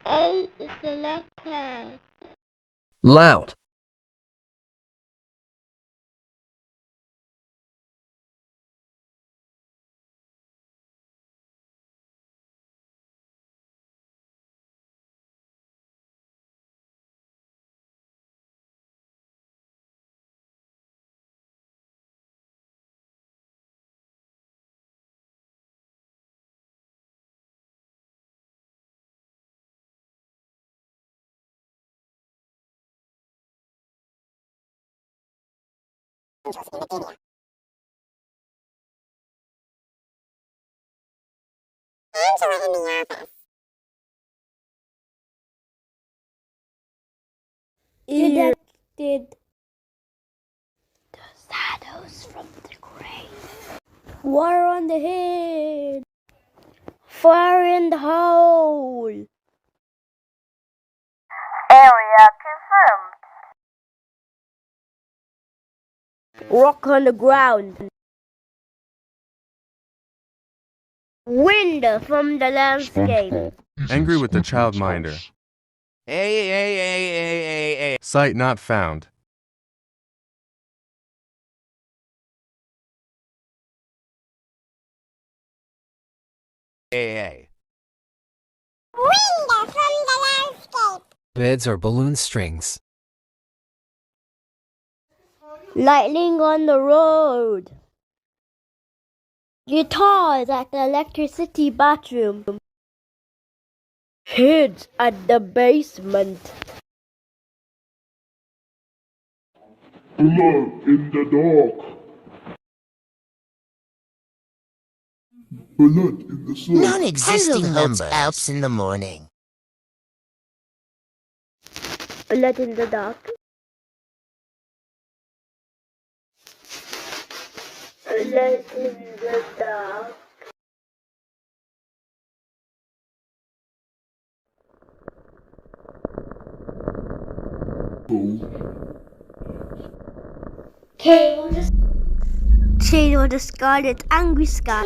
A is the left hand. Loud. Ejected the shadows from the grave. Water on the head. Fire in the hole. Area confirmed. Rock on the ground. Wind from the landscape. Angry with the childminder. Hey. Site not found. Hey. Wind from the landscape. Beds or balloon strings. Lightning on the road. Guitars at the electricity bathroom. Kids at the basement. Blood in the dark. Blood in the sun. Non-existing numbers. Alps in the morning. Blood in the dark. Blood in the dark. Cable discarded angry sky.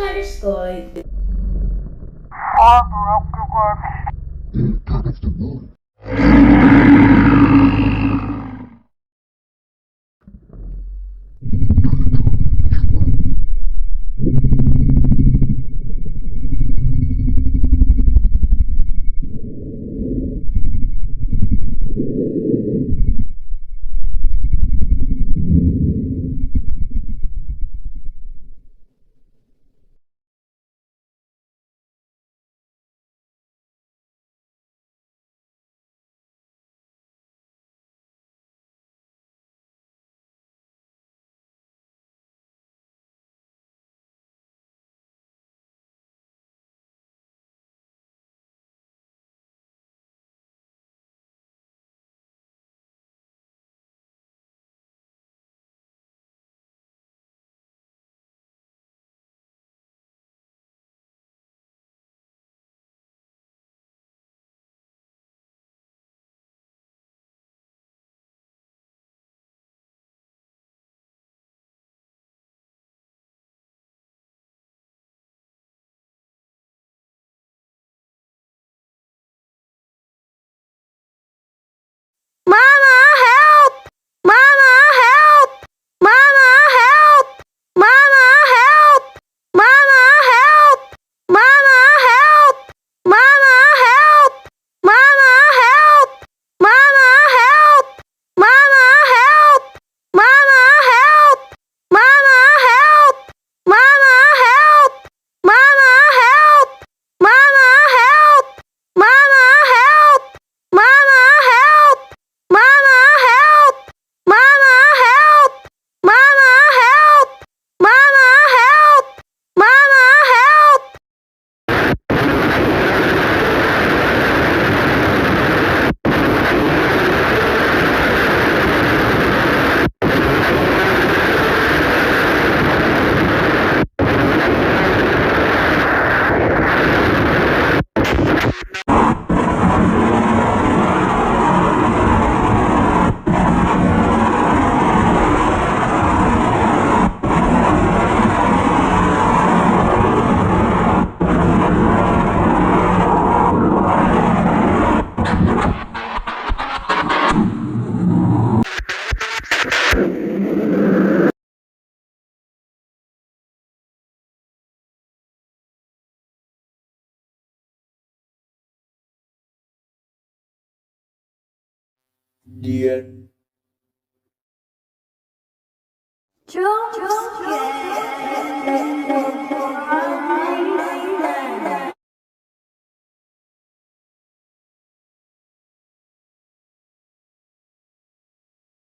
Dear.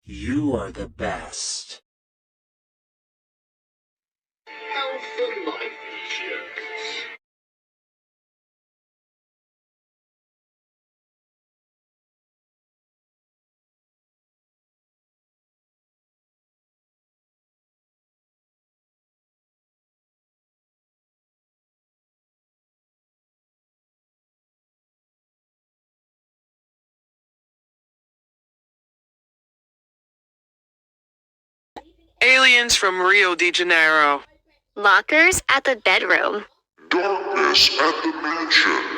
You are the best. Aliens from Rio de Janeiro. Lockers at the bedroom. Darkness at the mansion.